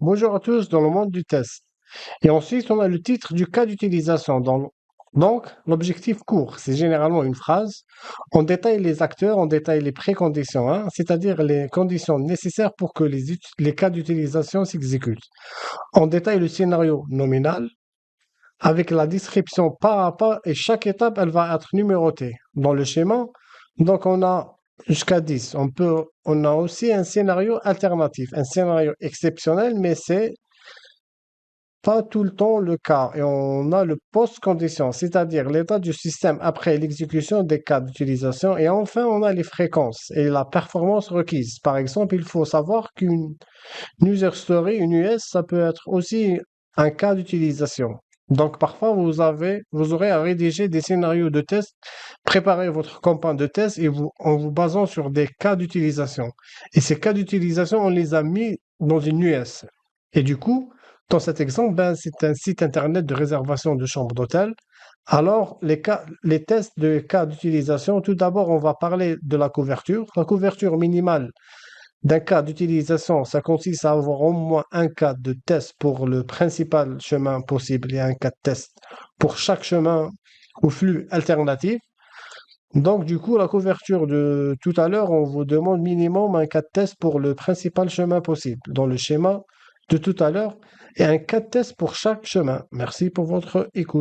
Bonjour à tous dans le monde du test. Et ensuite, on a le titre du cas d'utilisation. Donc, l'objectif court, c'est généralement une phrase. On détaille les acteurs, on détaille les préconditions, hein, c'est-à-dire les conditions nécessaires pour que les cas d'utilisation s'exécutent. On détaille le scénario nominal avec la description pas à pas et chaque étape, elle va être numérotée. Dans le schéma, donc on a jusqu'à 10. On a aussi un scénario alternatif, un scénario exceptionnel, mais c'est pas tout le temps le cas. Et on a le post-condition, c'est-à-dire l'état du système après l'exécution des cas d'utilisation. Et enfin, on a les fréquences et la performance requise. Par exemple, il faut savoir qu'une user story, une US, ça peut être aussi un cas d'utilisation. Donc, parfois, vous aurez à rédiger des scénarios de test, préparer votre campagne de test en vous basant sur des cas d'utilisation. Et ces cas d'utilisation, on les a mis dans une US. Et du coup, dans cet exemple, ben, c'est un site internet de réservation de chambres d'hôtel. Alors, les tests de cas d'utilisation, tout d'abord, on va parler de la couverture. La couverture minimale d'un cas d'utilisation, ça consiste à avoir au moins un cas de test pour le principal chemin possible et un cas de test pour chaque chemin ou flux alternatif. Donc, du coup, la couverture de tout à l'heure, on vous demande minimum un cas de test pour le principal chemin possible dans le schéma de tout à l'heure et un cas de test pour chaque chemin. Merci pour votre écoute.